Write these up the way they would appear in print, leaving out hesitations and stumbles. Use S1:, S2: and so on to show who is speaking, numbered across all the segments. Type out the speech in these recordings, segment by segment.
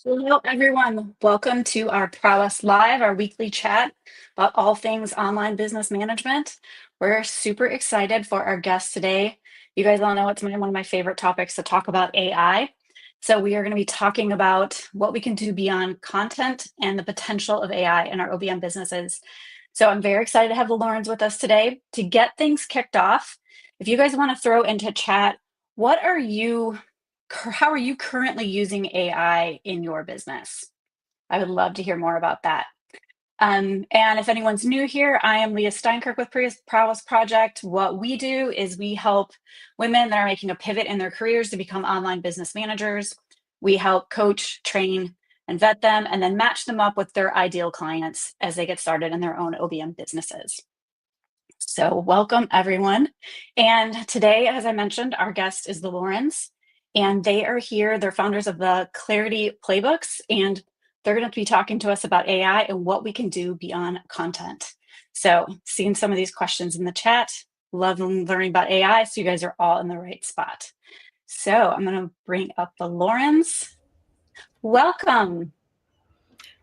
S1: Hello, everyone. Welcome to our Prowess Live, our weekly chat about all things online business management. We're super excited for our guest today. You guys all know it's one of my favorite topics to talk about AI. So we are going to be talking about what we can do beyond content and the potential of AI in our OBM businesses. So I'm very excited to have the Laurens with us today. To get things kicked off, if you guys want to throw into chat, how are you currently using AI in your business? I would love to hear more about that. And if anyone's new here, I am Leah Steinkirch with Prowess Project. What we do is we help women that are making a pivot in their careers to become online business managers. We help coach, train, and vet them, and then match them up with their ideal clients as they get started in their own OBM businesses. So welcome, everyone. And today, as I mentioned, our guest is the Laurens, and they are here. They're founders of the Clarity Playbooks, and they're going to be talking to us about AI and what we can do beyond content. So seeing some of these questions in the chat, love learning about AI, so you guys are all in the right spot. So I'm going to bring up the Laurens. Welcome.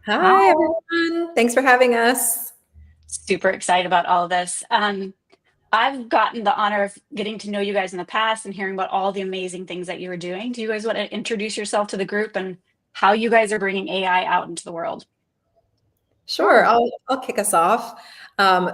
S2: Hi, everyone. Thanks for having us.
S1: Super excited about all of this. I've gotten the honor of getting to know you guys in the past and hearing about all the amazing things that you were doing. Do you guys want to introduce yourself to the group and how you guys are bringing AI out into the world?
S2: Sure, I'll kick us off.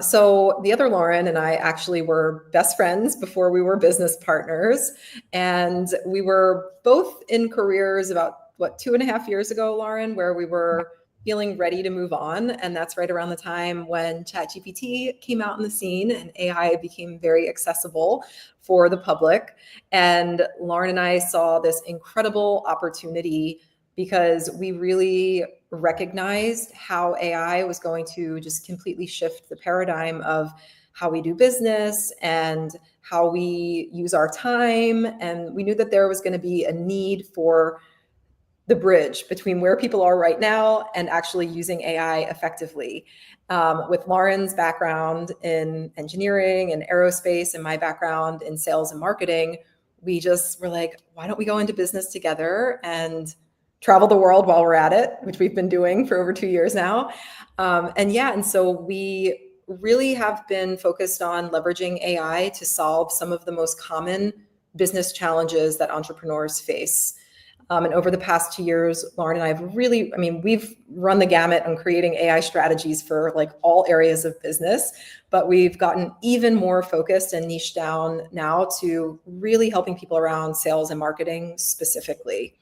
S2: So the other Lauren and I actually were best friends before we were business partners. And we were both in careers about, 2.5 years ago, Lauren, where we were feeling ready to move on. And that's right around the time when ChatGPT came out in the scene and AI became very accessible for the public. And Lauren and I saw this incredible opportunity because we really recognized how AI was going to just completely shift the paradigm of how we do business and how we use our time. And we knew that there was going to be a need for the bridge between where people are right now and actually using AI effectively. With Lauren's background in engineering and aerospace and my background in sales and marketing, we just were like, why don't we go into business together and travel the world while we're at it, which we've been doing for over 2 years now. And so we really have been focused on leveraging AI to solve some of the most common business challenges that entrepreneurs face. And over the past 2 years, Lauren and I have we've run the gamut on creating AI strategies for like all areas of business, but we've gotten even more focused and niche down now to really helping people around sales and marketing specifically.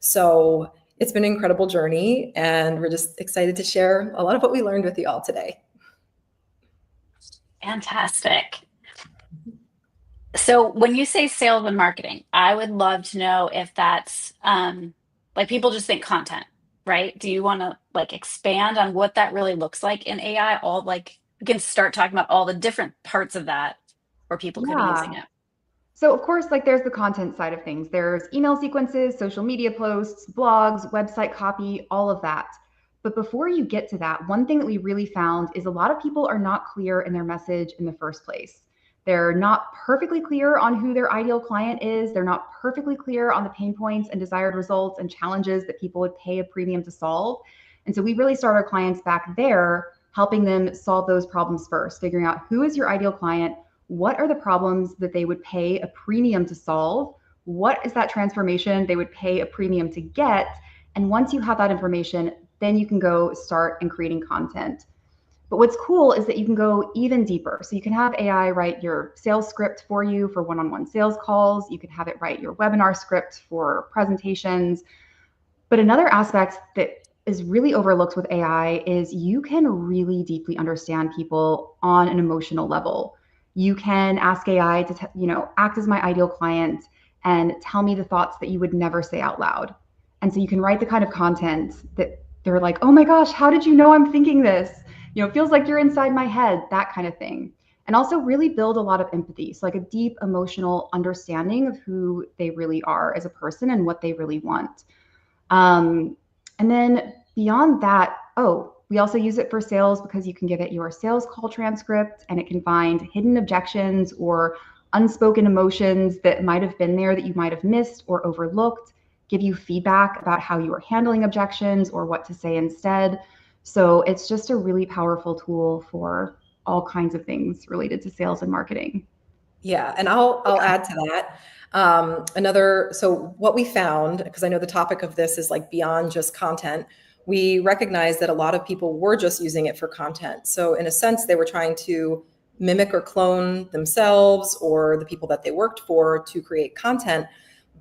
S2: So it's been an incredible journey, and we're just excited to share a lot of what we learned with you all today.
S1: Fantastic. So when you say sales and marketing, I would love to know if that's like people just think content, right? Do you want to like expand on what that really looks like in AI? We can start talking about all the different parts of that where people could be using it.
S3: So of course, like there's the content side of things. There's email sequences, social media posts, blogs, website copy, all of that. But before you get to that, one thing that we really found is a lot of people are not clear in their message in the first place. They're not perfectly clear on who their ideal client is. They're not perfectly clear on the pain points and desired results and challenges that people would pay a premium to solve. And so we really start our clients back there, helping them solve those problems first, figuring out who is your ideal client, what are the problems that they would pay a premium to solve, what is that transformation they would pay a premium to get, and once you have that information, then you can go start and creating content. But what's cool is that you can go even deeper. So you can have AI write your sales script for you for one-on-one sales calls. You can have it write your webinar script for presentations. But another aspect that is really overlooked with AI is you can really deeply understand people on an emotional level. You can ask AI to act as my ideal client and tell me the thoughts that you would never say out loud. And so you can write the kind of content that they're like, oh my gosh, how did you know I'm thinking this? It feels like you're inside my head, that kind of thing. And also really build a lot of empathy. So like a deep emotional understanding of who they really are as a person and what they really want. And then beyond that, we also use it for sales because you can give it your sales call transcript and it can find hidden objections or unspoken emotions that might have been there that you might have missed or overlooked. give you feedback about how you are handling objections or what to say instead. So it's just a really powerful tool for all kinds of things related to sales and marketing.
S2: Yeah, and I'll add to that. So what we found, because I know the topic of this is like beyond just content, we recognized that a lot of people were just using it for content. So in a sense, they were trying to mimic or clone themselves or the people that they worked for to create content.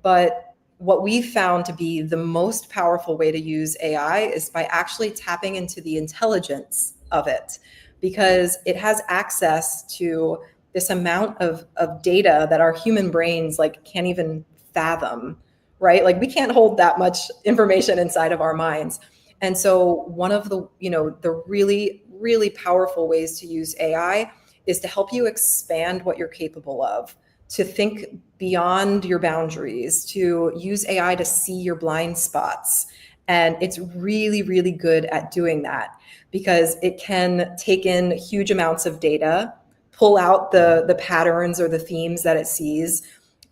S2: But what we found to be the most powerful way to use AI is by actually tapping into the intelligence of it, because it has access to this amount of data that our human brains like can't even fathom, right? Like we can't hold that much information inside of our minds. And so one of the, the really, really powerful ways to use AI is to help you expand what you're capable of, to think beyond your boundaries, to use AI to see your blind spots. And it's really, really good at doing that because it can take in huge amounts of data, pull out the patterns or the themes that it sees.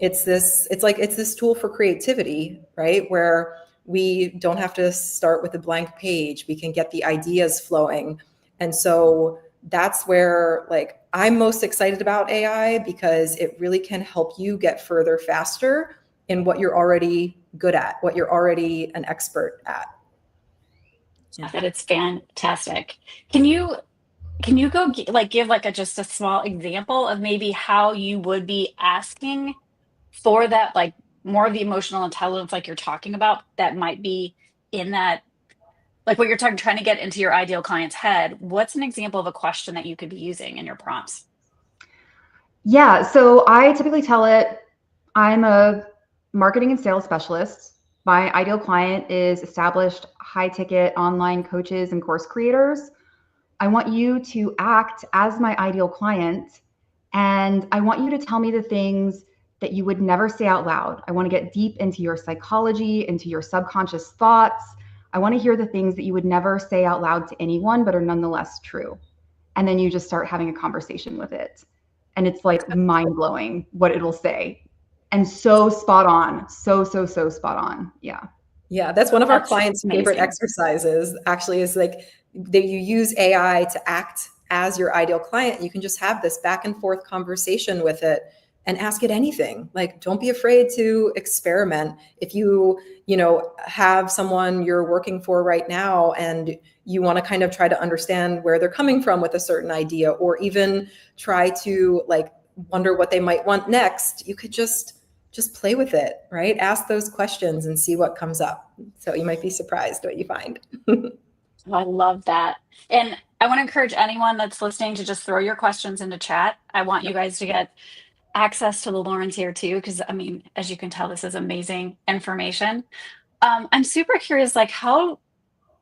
S2: It's this tool for creativity, right? Where we don't have to start with a blank page. We can get the ideas flowing. And so that's where like I'm most excited about AI, because it really can help you get further faster in what you're already good at, what you're already an expert at.
S1: Yeah, that it's fantastic. Can you go give like just a small example of maybe how you would be asking for that, like more of the emotional intelligence like you're talking about that might be in that, like what you're trying to get into your ideal client's head? What's an example of a question that you could be using in your prompts?
S3: Yeah, so I typically tell it I'm a marketing and sales specialist. My ideal client is established high ticket online coaches and course creators. I want you to act as my ideal client, and I want you to tell me the things that you would never say out loud. I want to get deep into your psychology, into your subconscious thoughts. I want to hear the things that you would never say out loud to anyone, but are nonetheless true. And then you just start having a conversation with it. And it's like mind blowing what it'll say. And so spot on. So spot on. Yeah.
S2: Yeah, that's one of our
S1: That's
S2: clients' favorite
S1: amazing.
S2: exercises, actually, is like that you use AI to act as your ideal client. You can just have this back and forth conversation with it and ask it anything. Like, don't be afraid to experiment. If have someone you're working for right now and you want to kind of try to understand where they're coming from with a certain idea, or even try to like wonder what they might want next, you could just play with it, right? Ask those questions and see what comes up. So you might be surprised what you find.
S1: I love that. And I want to encourage anyone that's listening to just throw your questions into chat. I want you
S2: Yep.
S1: guys to get access to the Lawrence here too, because I mean, as you can tell, this is amazing information. I'm super curious, like how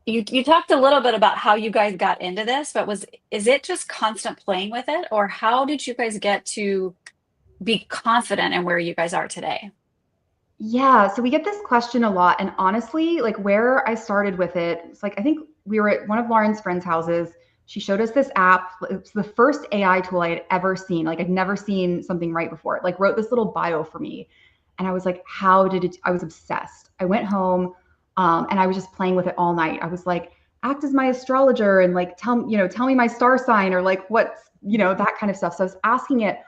S1: you talked a little bit about how you guys got into this, but is it just constant playing with it, or how did you guys get to be confident in where you guys are today?
S3: Yeah, so we get this question a lot. And honestly, like where I started with it, it's like I think we were at one of Lauren's friends' houses. She showed us this app. It's the first AI tool I had ever seen. Like I'd never seen something right before. It like wrote this little bio for me. And I was like, how did it? I was obsessed. I went home and I was just playing with it all night. I was like, act as my astrologer and like tell me my star sign or like what's, that kind of stuff. So I was asking it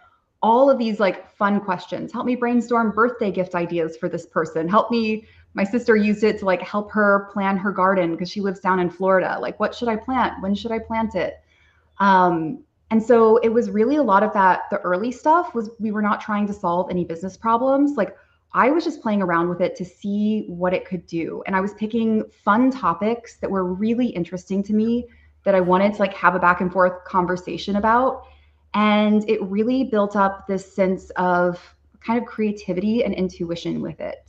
S3: all of these like fun questions. Help me brainstorm birthday gift ideas for this person. Help me. My sister used it to like help her plan her garden because she lives down in Florida. Like, what should I plant? When should I plant it? And so it was really a lot of that. The early stuff was we were not trying to solve any business problems. Like I was just playing around with it to see what it could do. And I was picking fun topics that were really interesting to me that I wanted to like have a back and forth conversation about. And it really built up this sense of kind of creativity and intuition with it.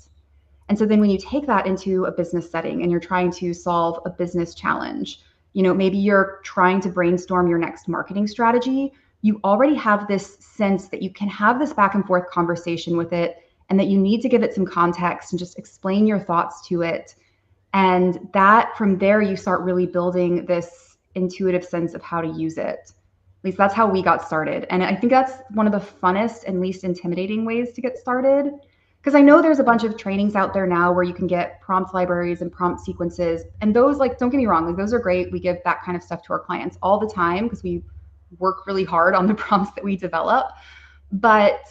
S3: And so then when you take that into a business setting and you're trying to solve a business challenge, maybe you're trying to brainstorm your next marketing strategy, you already have this sense that you can have this back and forth conversation with it and that you need to give it some context and just explain your thoughts to it. And that from there, you start really building this intuitive sense of how to use it. At least that's how we got started. And I think that's one of the funnest and least intimidating ways to get started. Because I know there's a bunch of trainings out there now where you can get prompt libraries and prompt sequences. And those, like, don't get me wrong, like those are great. We give that kind of stuff to our clients all the time because we work really hard on the prompts that we develop. But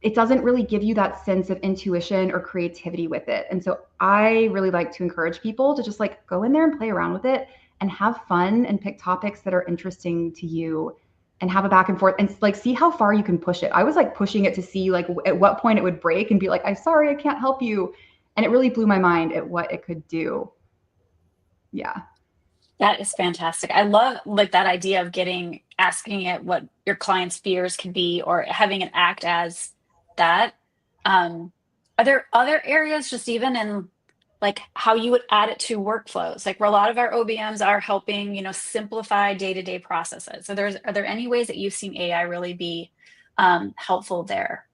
S3: it doesn't really give you that sense of intuition or creativity with it. And so I really like to encourage people to just like go in there and play around with it and have fun and pick topics that are interesting to you and have a back and forth and like see how far you can push it. I was like pushing it to see like at what point it would break and be like, I'm sorry, I can't help you. And it really blew my mind at what it could do. Yeah.
S1: That is fantastic. I love like that idea of asking it what your client's fears can be or having it act as that. Are there other areas just even in like how you would add it to workflows, like where a lot of our OBMs are helping, simplify day-to-day processes? So are there any ways that you've seen AI really be helpful there?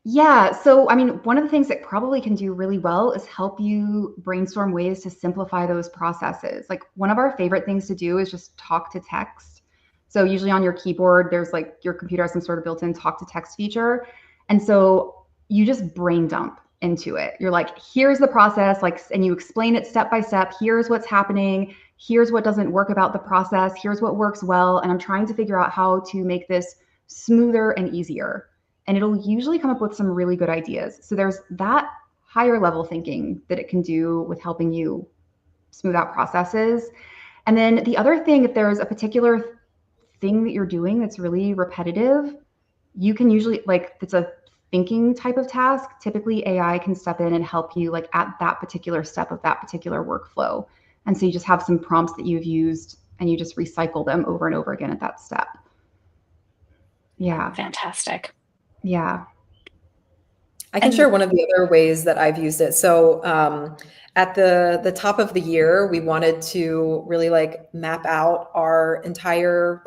S3: Yeah. So, I mean, one of the things it probably can do really well is help you brainstorm ways to simplify those processes. Like, one of our favorite things to do is just talk to text. So, usually on your keyboard, there's like your computer has some sort of built in talk to text feature. And so you just brain dump into it. You're like, here's the process, like, and you explain it step by step. Here's what's happening. Here's what doesn't work about the process. Here's what works well. And I'm trying to figure out how to make this smoother and easier, and it'll usually come up with some really good ideas. So there's that higher level thinking that it can do with helping you smooth out processes. And then the other thing, if there's a particular thing that you're doing that's really repetitive, you can usually, like, it's a thinking type of task. Typically AI can step in and help you like at that particular step of that particular workflow. And so you just have some prompts that you've used and you just recycle them over and over again at that step. Yeah.
S1: Fantastic.
S3: Yeah.
S2: I can share one of the other ways that I've used it. So at the top of the year, we wanted to really like map out our entire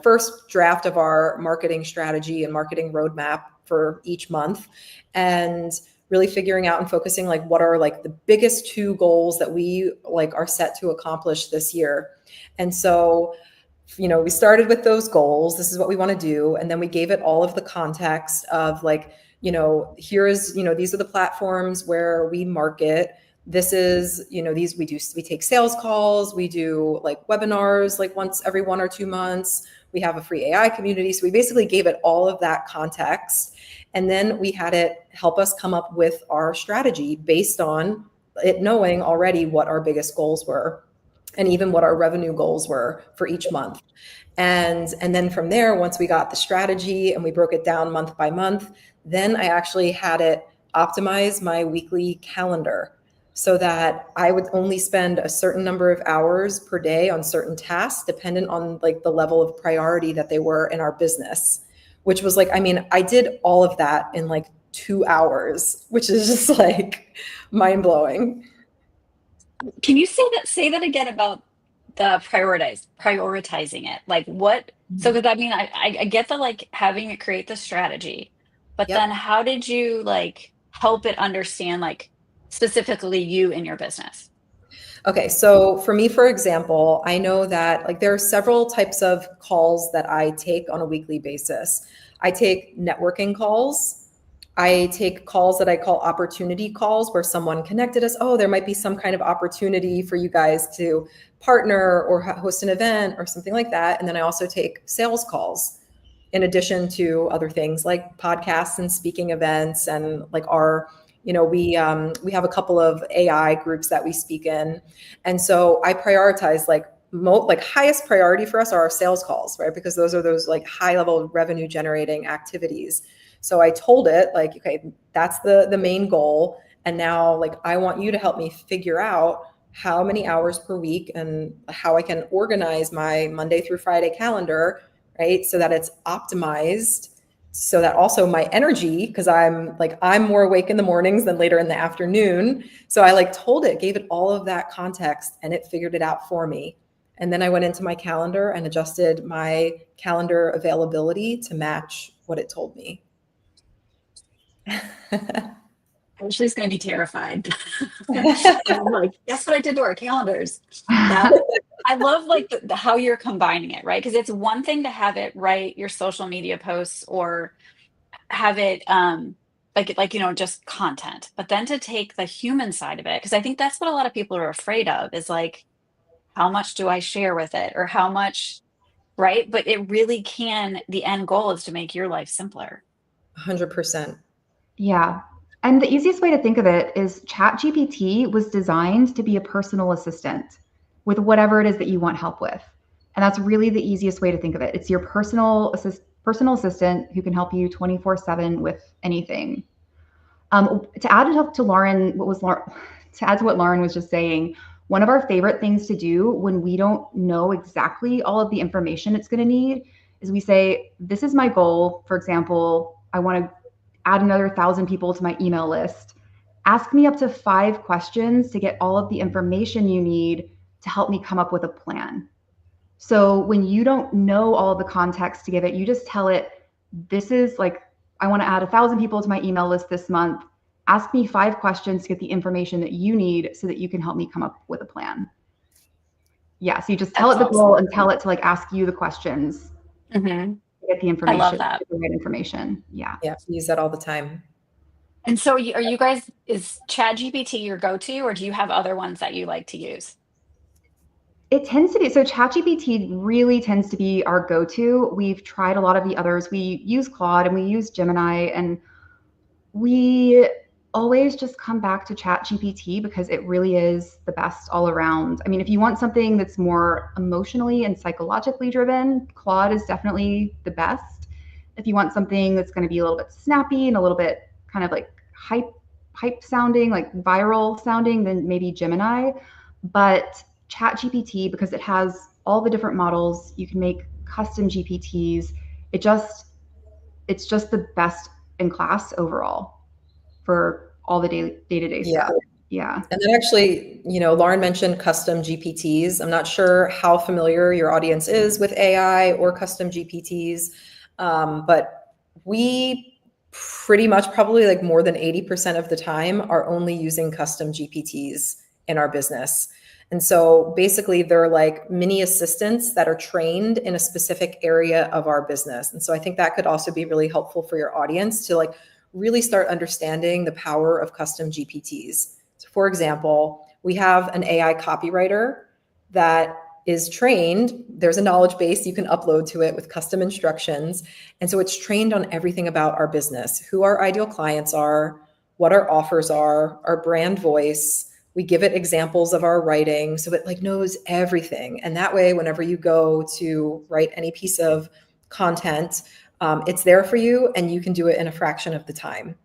S2: first draft of our marketing strategy and marketing roadmap for each month, and really figuring out and focusing like what are like the biggest two goals that we like are set to accomplish this year. And so we started with those goals. This is what we want to do. And then we gave it all of the context of like, here is, these are the platforms where we market. This is, we take sales calls. We do like webinars, like once every 1 or 2 months. We have a free AI community. So we basically gave it all of that context. And then we had it help us come up with our strategy based on it knowing already what our biggest goals were, and even what our revenue goals were for each month. And then from there, once we got the strategy and we broke it down month by month, then I actually had it optimize my weekly calendar so that I would only spend a certain number of hours per day on certain tasks, dependent on like the level of priority that they were in our business, which was like, I did all of that in like 2 hours, which is just like mind blowing.
S1: Can you say that again about the prioritizing it? Like what? So because I get the like having it create the strategy, but
S2: Yep.
S1: then how did you like help it understand like specifically you in your business?
S2: Okay, so for me, for example, I know that like there are several types of calls that I take on a weekly basis. I take networking calls. I take calls that I call opportunity calls, where someone connected us. Oh, there might be some kind of opportunity for you guys to partner or host an event or something like that. And then I also take sales calls in addition to other things like podcasts and speaking events, and like we have a couple of AI groups that we speak in. And so I prioritize like highest priority for us are our sales calls, right? Because those are like high level revenue generating activities. So I told it like, okay, that's the main goal. And now like, I want you to help me figure out how many hours per week and how I can organize my Monday through Friday calendar, right? So that it's optimized, so that also my energy, because I'm more awake in the mornings than later in the afternoon. So I like told it, gave it all of that context, and it figured it out for me. And then I went into my calendar and adjusted my calendar availability to match what it told me.
S1: Ashley's going to be terrified. I'm like, guess what I did to our calendars? I love like how you're combining it, right? Because it's one thing to have it write your social media posts or have it like just content, but then to take the human side of it, because I think that's what a lot of people are afraid of, is like, how much do I share with it, or how much, right? But it really can, the end goal is to make your life simpler.
S2: 100%.
S3: Yeah. And the easiest way to think of it is ChatGPT was designed to be a personal assistant with whatever it is that you want help with. And that's really the easiest way to think of it. It's your personal assistant who can help you 24/7 with anything. To add to Lauren, to add to what Lauren was just saying, one of our favorite things to do when we don't know exactly all of the information it's going to need is we say, this is my goal. For example, I want to add another 1,000 people to my email list. Ask me up to 5 questions to get all of the information you need to help me come up with a plan. So when you don't know all of the context to give it, you just tell it, this is like, I want to add 1,000 people to my email list this month. Ask me 5 questions to get the information that you need so that you can help me come up with a plan. Yeah, so you just tell it the goal and tell it to like ask you the questions.
S1: Mm-hmm.
S3: Get the information.
S1: I love that.
S3: Get the right information. Yeah.
S2: Yeah, use that all the time.
S1: And so are you guys, is ChatGPT your go-to, or do you have other ones that you like to use?
S3: It tends to be, so ChatGPT really tends to be our go-to. We've tried a lot of the others. We use Claude and we use Gemini, and we always just come back to ChatGPT because it really is the best all around. I mean, if you want something that's more emotionally and psychologically driven, Claude is definitely the best. If you want something that's going to be a little bit snappy and a little bit kind of like hype sounding, like viral sounding, then maybe Gemini. But ChatGPT, because it has all the different models, you can make custom GPTs. It's just the best in class overall for all the day-to-day stuff. Yeah.
S2: And then actually, Lauren mentioned custom GPTs. I'm not sure how familiar your audience is with AI or custom GPTs, but we pretty much, probably like more than 80% of the time, are only using custom GPTs in our business. And so basically they're like mini assistants that are trained in a specific area of our business. And so I think that could also be really helpful for your audience to like really start understanding the power of custom GPTs. So for example, we have an AI copywriter that is trained. There's a knowledge base you can upload to it with custom instructions. And so it's trained on everything about our business, who our ideal clients are, what our offers are, our brand voice. We give it examples of our writing so it like knows everything. And that way, whenever you go to write any piece of content, it's there for you and you can do it in a fraction of the time.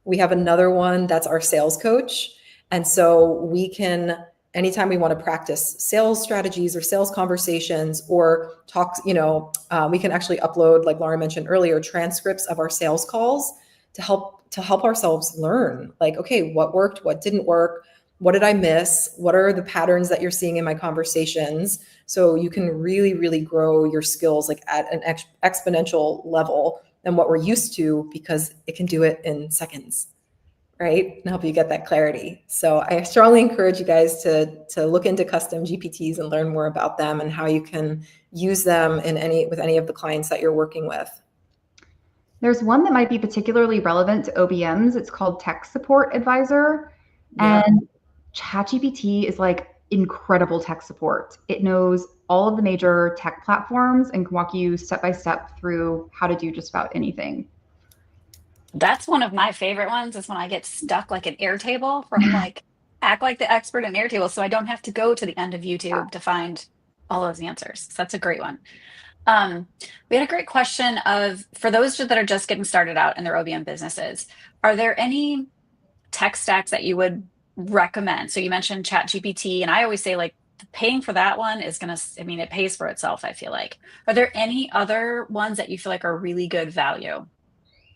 S2: We have another one that's our sales coach. And so we can, anytime we want to practice sales strategies or sales conversations or talks, we can actually upload, like Laura mentioned earlier, transcripts of our sales calls to help ourselves learn, like, okay, what worked, what didn't work, what did I miss? What are the patterns that you're seeing in my conversations? So you can really, really grow your skills like at an exponential level than what we're used to, because it can do it in seconds, right? And help you get that clarity. So I strongly encourage you guys to look into custom GPTs and learn more about them and how you can use them with any of the clients that you're working with.
S3: There's one that might be particularly relevant to OBMs. It's called Tech Support Advisor.
S2: Yeah.
S3: And ChatGPT is like incredible tech support. It knows all of the major tech platforms and can walk you step by step through how to do just about anything.
S1: That's one of my favorite ones, is when I get stuck like an Airtable, where I'm like, act like the expert in Airtable so I don't have to go to the end of YouTube to find all those answers. So that's a great one. We had a great question for those that are just getting started out in their OBM businesses, are there any tech stacks that you would recommend? So you mentioned ChatGPT, and I always say like paying for that one is it pays for itself, I feel like. Are there any other ones that you feel like are really good value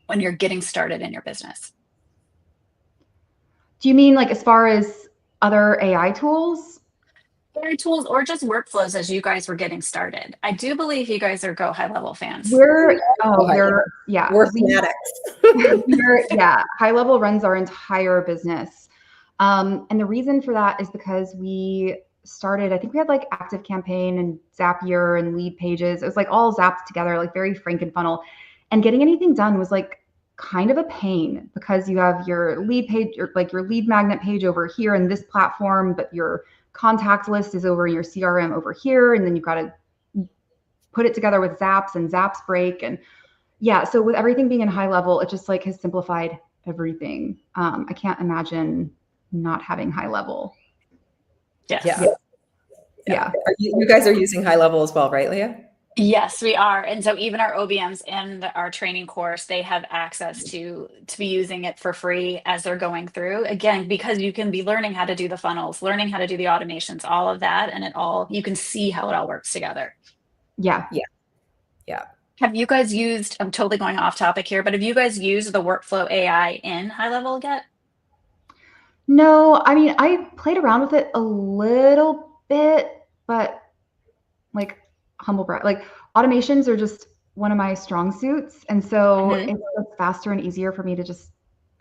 S1: when you're getting started in your business?
S3: Do you mean like as far as other AI tools?
S1: AI tools or just workflows as you guys were getting started? I do believe you guys are Go High Level fans.
S3: We're
S2: fanatics.
S3: High Level runs our entire business. And the reason for that is because we started, I think we had like Active Campaign and Zapier and Lead Pages. It was like all zapped together, like very Frankenfunnel. And getting anything done was like kind of a pain because you have your lead page, or like your lead magnet page over here in this platform, but your contact list is over in your CRM over here. And then you've got to put it together with Zaps, and Zaps break. And yeah, so with everything being in high level, it just like has simplified everything. I can't imagine not having high level.
S1: Yes.
S3: Yeah.
S2: You guys are using high level as well, right, Leah?
S1: Yes, we are. And so even our OBMs in our training course, they have access to be using it for free as they're going through. Again, because you can be learning how to do the funnels, learning how to do the automations, all of that, and you can see how it all works together.
S3: Yeah.
S1: Have you guys used, I'm totally going off topic here, but have you guys used the workflow AI in high level yet?
S3: No, I mean, I played around with it a little bit, but like humble brag, like automations are just one of my strong suits. And so it's faster and easier for me to just,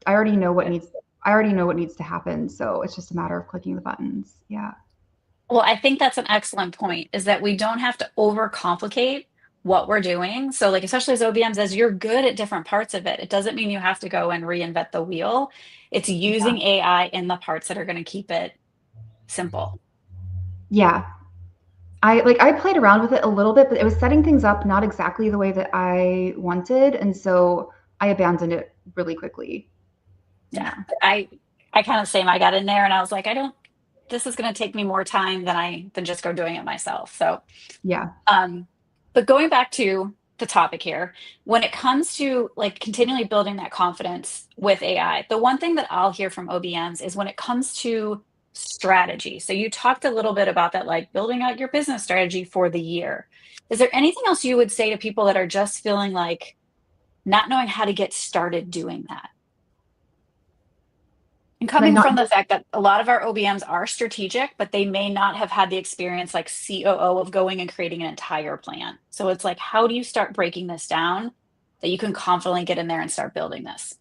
S3: I already know what needs to happen. So it's just a matter of clicking the buttons. Yeah.
S1: Well, I think that's an excellent point, is that we don't have to overcomplicate what we're doing. So like, especially as OBMs, as you're good at different parts of it, it doesn't mean you have to go and reinvent the wheel. It's using AI in the parts that are going to keep it simple.
S3: Yeah. I played around with it a little bit, but it was setting things up not exactly the way that I wanted. And so I abandoned it really quickly.
S1: Yeah. I kind of same. I got in there and I was like, this is going to take me more time than just go doing it myself. So,
S3: yeah.
S1: But going back to the topic here, when it comes to like continually building that confidence with AI, the one thing that I'll hear from OBMs is when it comes to strategy. So you talked a little bit about that, like building out your business strategy for the year. Is there anything else you would say to people that are just feeling like not knowing how to get started doing that? And coming from the fact that a lot of our OBMs are strategic, but they may not have had the experience like COO of going and creating an entire plan. So it's like, how do you start breaking this down that you can confidently get in there and start building this?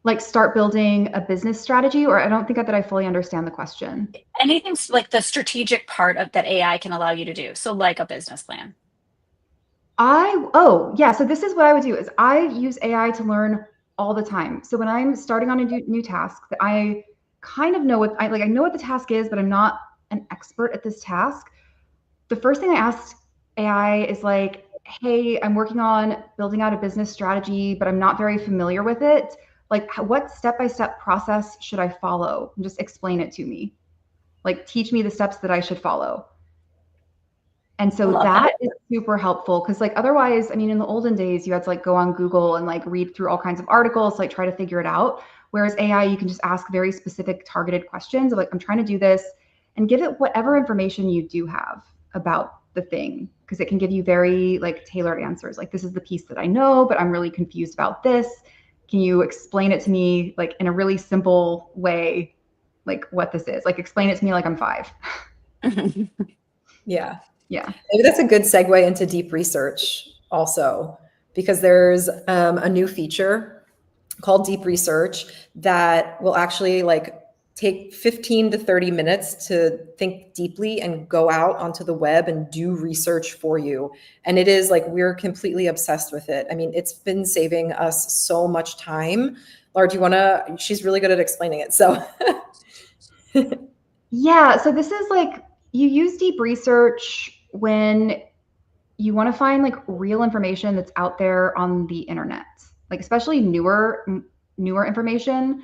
S3: Like start building a business strategy, or I don't think that I fully understand the question.
S1: Anything like the strategic part of that AI can allow you to do. So like a business plan.
S3: So this is what I would do is I use AI to learn all the time. So when I'm starting on a new task that I kind of know I know what the task is, but I'm not an expert at this task. The first thing I asked AI is like, hey, I'm working on building out a business strategy, but I'm not very familiar with it. Like, what step-by-step process should I follow? And just explain it to me. Like, teach me the steps that I should follow. And so that is super helpful because like otherwise, I mean, in the olden days, you had to like go on Google and like read through all kinds of articles, like try to figure it out. Whereas AI, you can just ask very specific targeted questions of like, I'm trying to do this, and give it whatever information you do have about the thing, because it can give you very like tailored answers. Like, this is the piece that I know, but I'm really confused about this. Can you explain it to me like in a really simple way, like what this is? Like, explain it to me like I'm 5.
S2: Yeah.
S3: Yeah.
S2: Maybe that's a good segue into deep research also, because there's a new feature called deep research that will actually like take 15 to 30 minutes to think deeply and go out onto the web and do research for you. And it is like, we're completely obsessed with it. I mean, it's been saving us so much time. Laura, she's really good at explaining it. So
S3: yeah. So this is like, you use deep research when you want to find like real information that's out there on the internet, like especially newer information.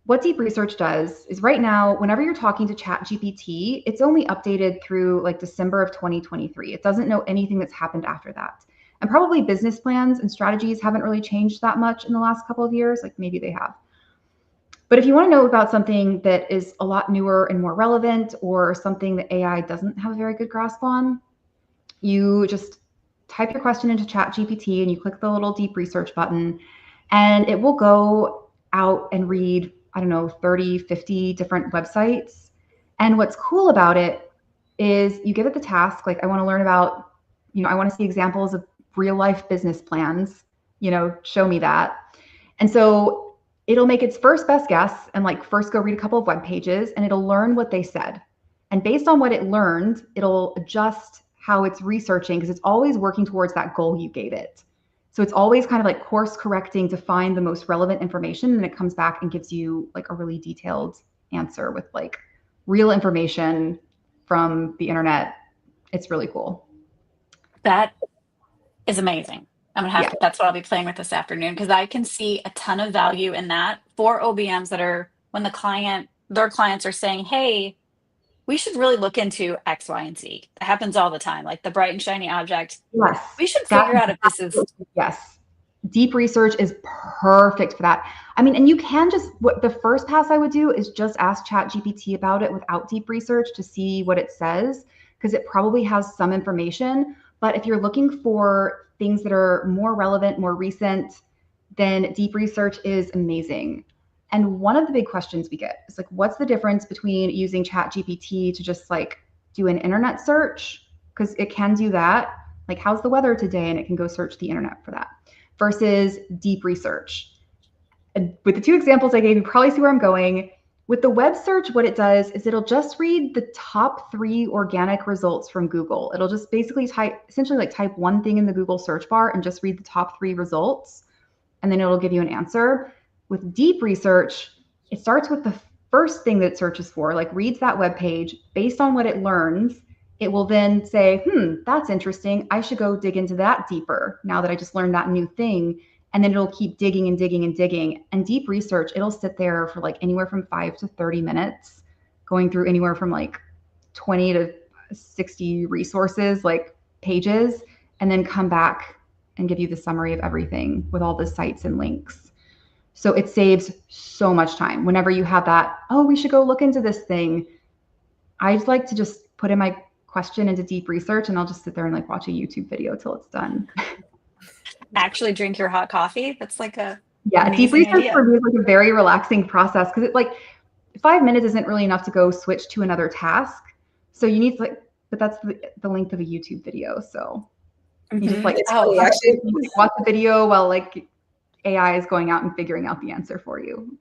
S3: What deep research does is right now, whenever you're talking to ChatGPT, it's only updated through like December of 2023. It doesn't know anything that's happened after that. And probably business plans and strategies haven't really changed that much in the last couple of years. Like maybe they have. But if you want to know about something that is a lot newer and more relevant, or something that AI doesn't have a very good grasp on, you just type your question into ChatGPT and you click the little deep research button, and it will go out and read, I don't know, 30, 50 different websites. And what's cool about it is you give it the task, like, I want to learn about, I want to see examples of real life business plans, show me that. And so it'll make its first best guess and like first go read a couple of web pages, and it'll learn what they said. And based on what it learned, it'll adjust how it's researching, because it's always working towards that goal you gave it. So it's always kind of like course correcting to find the most relevant information. And it comes back and gives you like a really detailed answer with like real information from the internet. It's really cool.
S1: That is amazing. I'm gonna have
S3: Yeah.
S1: to, that's what I'll be playing with this afternoon because I can see a ton of value in that for OBMs that are when their clients are saying, hey, we should really look into X, Y, and Z. That happens all the time, like the bright and shiny object.
S3: Yes.
S1: We should
S3: That,
S1: figure out if this is
S3: yes. Deep research is perfect for that. I mean, and you can just, what the first pass I would do is just ask ChatGPT about it without deep research to see what it says, because it probably has some information. But if you're looking for things that are more relevant, more recent, then deep research is amazing. And one of the big questions we get is like, what's the difference between using ChatGPT to just like do an internet search? Because it can do that. Like, how's the weather today? And it can go search the internet for that versus deep research. And with the two examples I gave, you probably see where I'm going. With the web search, what it does is it'll just read the top 3 organic results from Google. It'll just basically essentially type one thing in the Google search bar and just read the top 3 results, and then it'll give you an answer. With deep research, it starts with the first thing that it searches for, like reads that web page. Based on what it learns, it will then say, that's interesting. I should go dig into that deeper now that I just learned that new thing. And then it'll keep digging and digging and digging. And deep research, it'll sit there for like anywhere from 5 to 30 minutes, going through anywhere from like 20 to 60 resources, like pages, and then come back and give you the summary of everything with all the sites and links. So it saves so much time. Whenever you have that, oh, we should go look into this thing, I'd like to just put in my question into deep research and I'll just sit there and like watch a YouTube video till it's done.
S1: actually drink your hot coffee. That's like a
S3: Deep
S1: amazing
S3: research
S1: idea.
S3: for me is like a very relaxing process because it like 5 minutes isn't really enough to go switch to another task. So you need to like, but that's the length of a YouTube video. So you just like,
S2: it's funny, actually,
S3: watch the video while like AI is going out and figuring out the answer for you.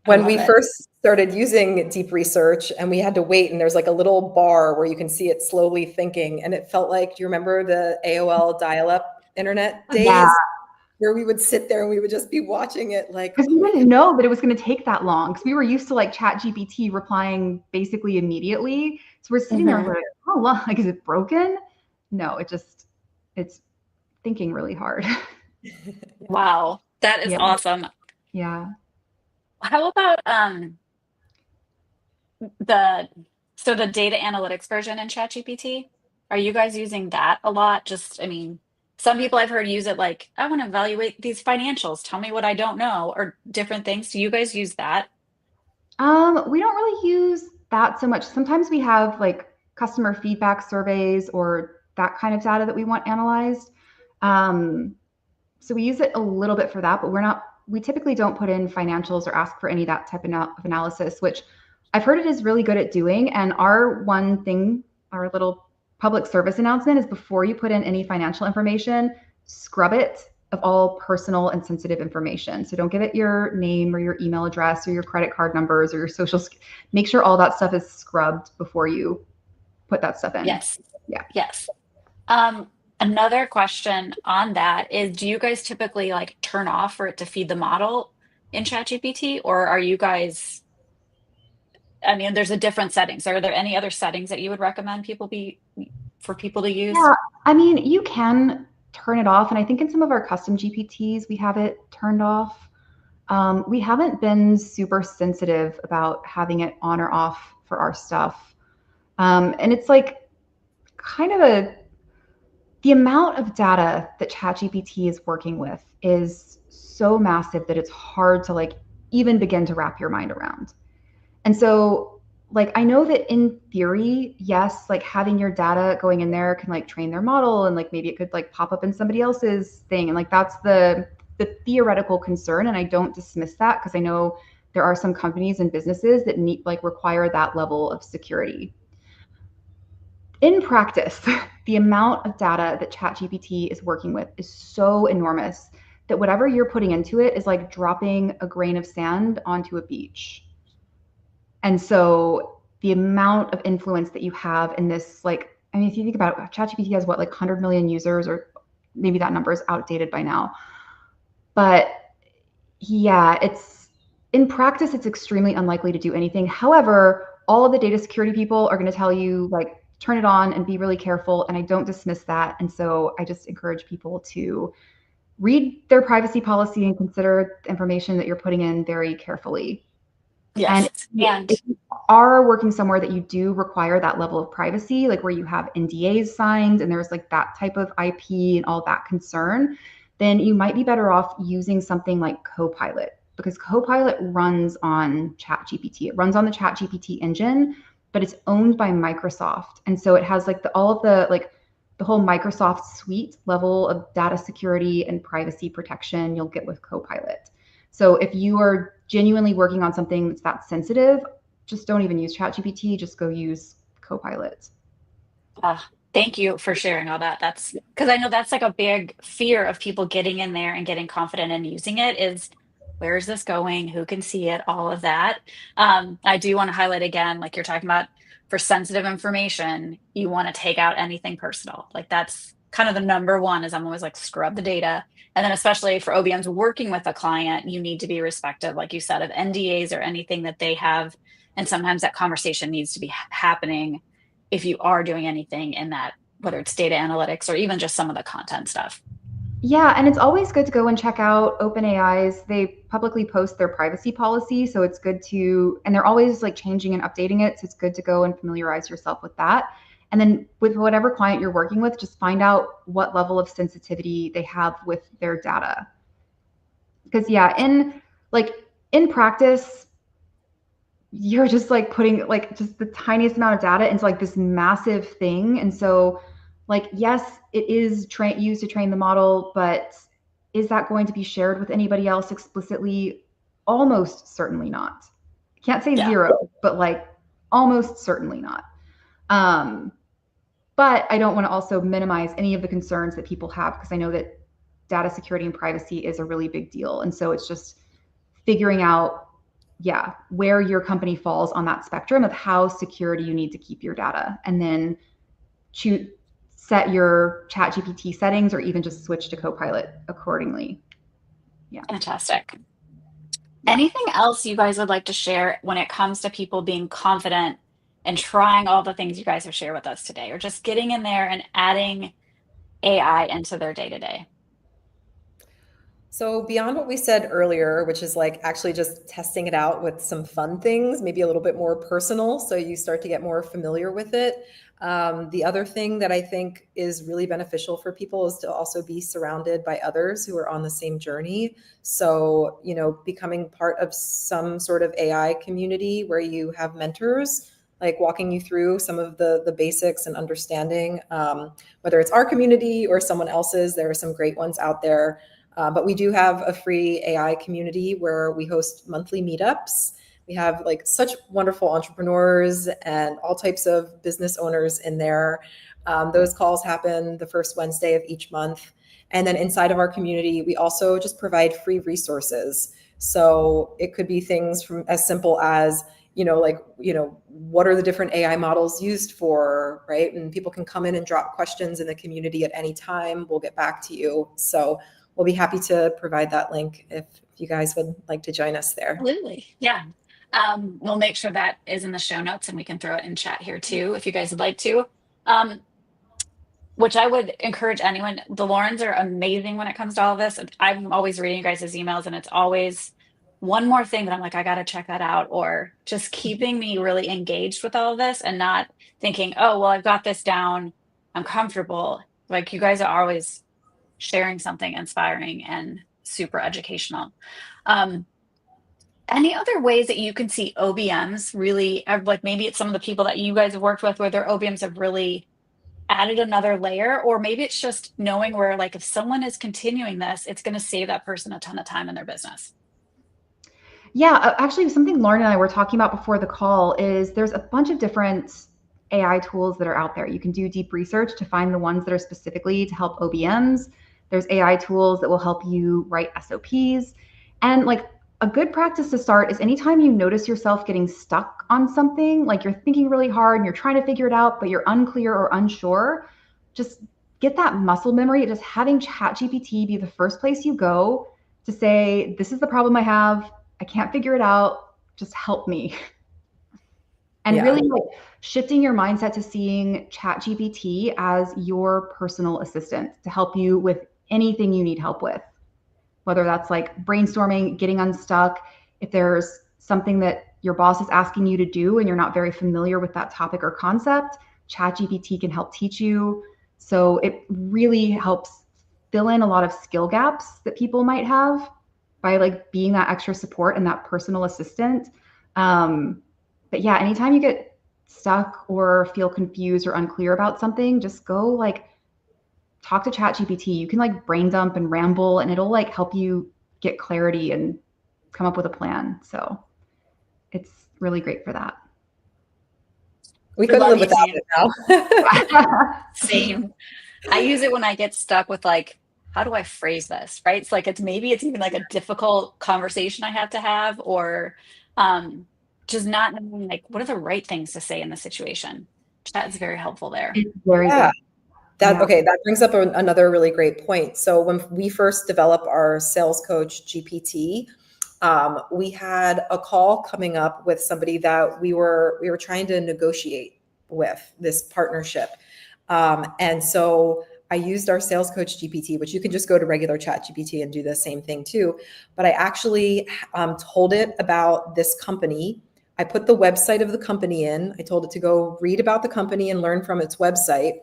S2: When we first started using deep research and we had to wait and there's like a little bar where you can see it slowly thinking, and it felt like, do you remember the AOL dial-up internet days?
S3: Yeah.
S2: Where we would sit there and we would just be watching it like,
S3: because we didn't know that it was going to take that long because we were used to like ChatGPT replying basically immediately. So we're sitting there like, oh, well, like, is it broken? No, it's thinking really hard.
S1: Wow, that is awesome.
S3: Yeah.
S1: How about the data analytics version in ChatGPT? Are you guys using that a lot? Just, I mean, some people I've heard use it like, I want to evaluate these financials. Tell me what I don't know, or different things. Do you guys use that?
S3: We don't really use that so much. Sometimes we have like customer feedback surveys or that kind of data that we want analyzed. So we use it a little bit for that, but we typically don't put in financials or ask for any of that type of analysis, which I've heard it is really good at doing. And our little public service announcement is before you put in any financial information, scrub it of all personal and sensitive information. So don't give it your name or your email address or your credit card numbers or your social. Make sure all that stuff is scrubbed before you put that stuff in.
S1: Yes.
S3: Yeah.
S1: Yes. Another question on that is, do you guys typically like turn off for it to feed the model in ChatGPT, or are you guys, I mean, there's a different settings. Are there any other settings that you would recommend for people to use?
S3: Yeah, I mean, you can turn it off. And I think in some of our custom GPTs, we have it turned off. We haven't been super sensitive about having it on or off for our stuff. And it's like kind of the amount of data that ChatGPT is working with is so massive that it's hard to like even begin to wrap your mind around. And so like, I know that in theory, yes, like having your data going in there can like train their model and like maybe it could like pop up in somebody else's thing. And like, that's the theoretical concern. And I don't dismiss that because I know there are some companies and businesses that require that level of security. In practice, the amount of data that ChatGPT is working with is so enormous that whatever you're putting into it is like dropping a grain of sand onto a beach. And so the amount of influence that you have in this, like, I mean, if you think about it, ChatGPT has what, like 100 million users or maybe that number is outdated by now. But yeah, in practice, it's extremely unlikely to do anything. However, all of the data security people are going to tell you, like, turn it on and be really careful. And I don't dismiss that. And so I just encourage people to read their privacy policy and consider the information that you're putting in very carefully.
S1: Yes.
S3: And if you are working somewhere that you do require that level of privacy, like where you have NDAs signed and there's like that type of IP and all that concern, then you might be better off using something like Copilot, because Copilot runs on ChatGPT. It runs on the ChatGPT engine, but it's owned by Microsoft. And so it has like all of the, like, the whole Microsoft suite level of data security and privacy protection you'll get with Copilot. So if you are genuinely working on something that's that sensitive, just don't even use ChatGPT, just go use Copilot.
S1: Thank you for sharing all that. That's because I know that's like a big fear of people getting in there and getting confident in using it is, where is this going? Who can see it? All of that. I do want to highlight again, like you're talking about, for sensitive information, you want to take out anything personal. Like that's kind of the number one, is I'm always like, scrub the data. And then especially for OBMs working with a client, you need to be respectful, like you said, of NDAs or anything that they have. And sometimes that conversation needs to be happening if you are doing anything in that, whether it's data analytics or even just some of the content stuff.
S3: Yeah, and it's always good to go and check out OpenAI's. They publicly post their privacy policy, so it's good to, and they're always like changing and updating it, so it's good to go and familiarize yourself with that. And then with whatever client you're working with, just find out what level of sensitivity they have with their data. Because yeah, in practice, you're just like putting like just the tiniest amount of data into like this massive thing. And so like, yes, it is used to train the model, but is that going to be shared with anybody else explicitly? Almost certainly not. I can't say zero, but like almost certainly not. But I don't want to also minimize any of the concerns that people have, because I know that data security and privacy is a really big deal. And so it's just figuring out, where your company falls on that spectrum of how secure do you need to keep your data, and then set your ChatGPT settings or even just switch to Copilot accordingly. Yeah.
S1: Fantastic. Anything else you guys would like to share when it comes to people being confident and trying all the things you guys have shared with us today, or just getting in there and adding AI into their day-to-day?
S2: So beyond what we said earlier, which is like actually just testing it out with some fun things, maybe a little bit more personal, so you start to get more familiar with it. The other thing that I think is really beneficial for people is to also be surrounded by others who are on the same journey. So, becoming part of some sort of AI community where you have mentors, like walking you through some of the basics and understanding, whether it's our community or someone else's. There are some great ones out there. But we do have a free AI community where we host monthly meetups. We have like such wonderful entrepreneurs and all types of business owners in there. Those calls happen the first Wednesday of each month. And then inside of our community, we also just provide free resources. So it could be things from as simple as, what are the different AI models used for, right? And people can come in and drop questions in the community at any time. We'll get back to you. So we'll be happy to provide that link if you guys would like to join us there.
S1: Absolutely. Yeah. We'll make sure that is in the show notes, and we can throw it in chat here too, if you guys would like to. Which I would encourage anyone. The Laurens are amazing when it comes to all of this. I'm always reading you guys' emails, and it's always one more thing that I'm like, I got to check that out, or just keeping me really engaged with all of this and not thinking, oh, well, I've got this down, I'm comfortable. Like, you guys are always sharing something inspiring and super educational. Any other ways that you can see OBMs really, like maybe it's some of the people that you guys have worked with where their OBMs have really added another layer, or maybe it's just knowing where, like, if someone is continuing this, it's going to save that person a ton of time in their business?
S3: Yeah, actually, something Lauren and I were talking about before the call is there's a bunch of different AI tools that are out there. You can do deep research to find the ones that are specifically to help OBMs. There's AI tools that will help you write SOPs. And like, a good practice to start is anytime you notice yourself getting stuck on something, like you're thinking really hard and you're trying to figure it out, but you're unclear or unsure, just get that muscle memory, just having ChatGPT be the first place you go to say, this is the problem I have. I can't figure it out. Just help me. And really like shifting your mindset to seeing ChatGPT as your personal assistant to help you with anything you need help with, whether that's like brainstorming, getting unstuck. If there's something that your boss is asking you to do and you're not very familiar with that topic or concept, ChatGPT can help teach you. So it really helps fill in a lot of skill gaps that people might have by like being that extra support and that personal assistant. But yeah, anytime you get stuck or feel confused or unclear about something, just go like talk to ChatGPT. You can like brain dump and ramble and it'll like help you get clarity and come up with a plan. So it's really great for that.
S2: We couldn't live without it now.
S1: Same. I use it when I get stuck with like, how do I phrase this? Right. It's like maybe it's even like a difficult conversation I have to have, or just not knowing like what are the right things to say in the situation. That's very helpful there.
S3: It's very good.
S2: Okay, that brings up another really great point. So when we first developed our sales coach GPT, we had a call coming up with somebody that we were trying to negotiate with this partnership. And so I used our sales coach GPT, which you can just go to regular chat GPT and do the same thing too. But I actually told it about this company. I put the website of the company in. I told it to go read about the company and learn from its website.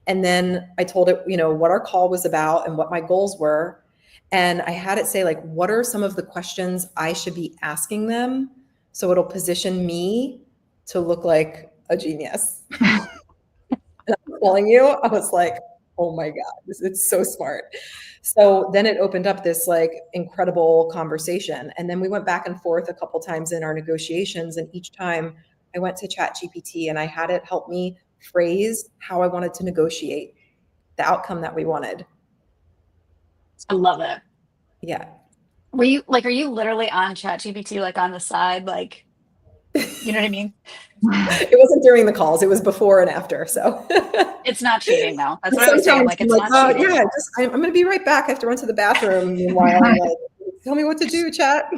S2: And then I told it, what our call was about and what my goals were. And I had it say, like, what are some of the questions I should be asking them? So it'll position me to look like a genius. And I'm telling you, I was like, oh my God, it's so smart. So then it opened up this like incredible conversation. And then we went back and forth a couple times in our negotiations. And each time I went to ChatGPT and I had it help me phrase how I wanted to negotiate the outcome that we wanted.
S1: I love it.
S2: Yeah.
S1: Are you literally on ChatGPT, like on the side, like, you know what I mean?
S2: It wasn't during the calls. It was before and after. So
S1: it's not cheating though. That's what I was saying. Like, it's not cheating.
S2: Yeah, I'm going to be right back. I have to run to the bathroom. Meanwhile, I'm like, tell me what to do, chat.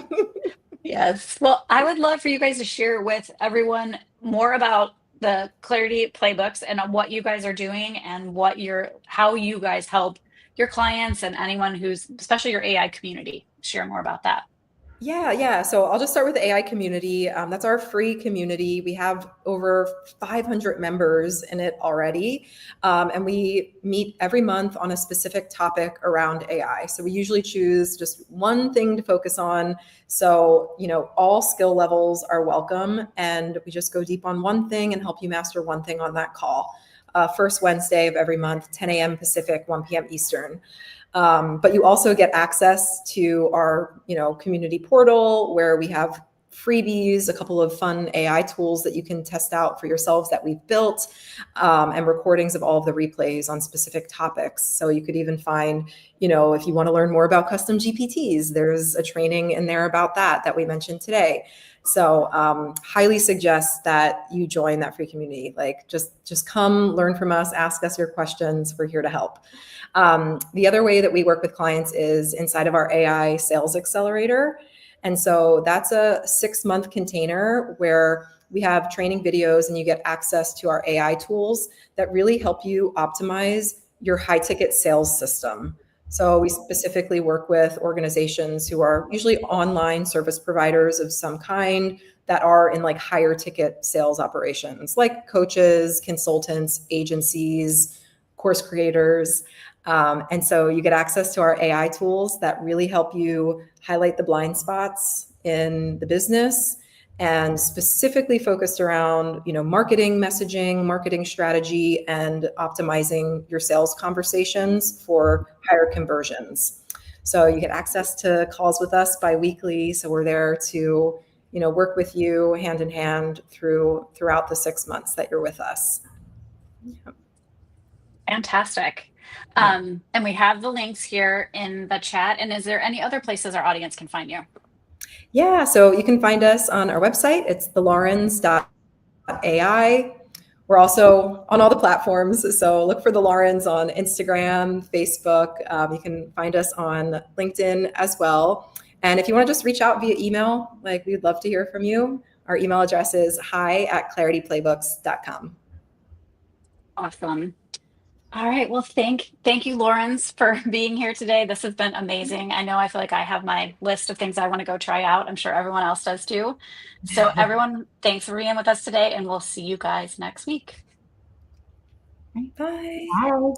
S1: Yes. Well, I would love for you guys to share with everyone more about the Clarity Playbooks and what you guys are doing and how you guys help your clients and anyone who's, especially your AI community. Share more about that.
S2: Yeah. So I'll just start with the AI community. That's our free community. We have over 500 members in it already. And we meet every month on a specific topic around AI. So we usually choose just one thing to focus on. So, all skill levels are welcome. And we just go deep on one thing and help you master one thing on that call. First Wednesday of every month, 10 a.m. Pacific, 1 p.m. Eastern. But you also get access to our, community portal where we have freebies, a couple of fun AI tools that you can test out for yourselves that we've built, and recordings of all of the replays on specific topics. So you could even find, if you want to learn more about custom GPTs, there's a training in there about that we mentioned today. So highly suggest that you join that free community. Like just come learn from us, ask us your questions. We're here to help. The other way that we work with clients is inside of our AI sales accelerator. And so that's a 6-month container where we have training videos and you get access to our AI tools that really help you optimize your high ticket sales system. So we specifically work with organizations who are usually online service providers of some kind that are in like higher ticket sales operations, like coaches, consultants, agencies, course creators. And so you get access to our AI tools that really help you highlight the blind spots in the business and specifically focused around, marketing messaging, marketing strategy, and optimizing your sales conversations for higher conversions. So you get access to calls with us bi-weekly. So we're there to, work with you hand in hand throughout the 6 months that you're with us. Yeah.
S1: Fantastic. And we have the links here in the chat. And is there any other places our audience can find you? Yeah,
S2: so you can find us on our website. It's thelaurens.ai. We're also on all the platforms. So look for the Laurens on Instagram, Facebook. You can find us on LinkedIn as well. And if you want to just reach out via email, like we'd love to hear from you. Our email address is hi@clarityplaybooks.com.
S1: Awesome. All right. Well, thank you, Lawrence, for being here today. This has been amazing. I know I feel like I have my list of things I want to go try out. I'm sure everyone else does too. So everyone, thanks for being with us today, and we'll see you guys next week.
S2: Bye.
S3: Bye.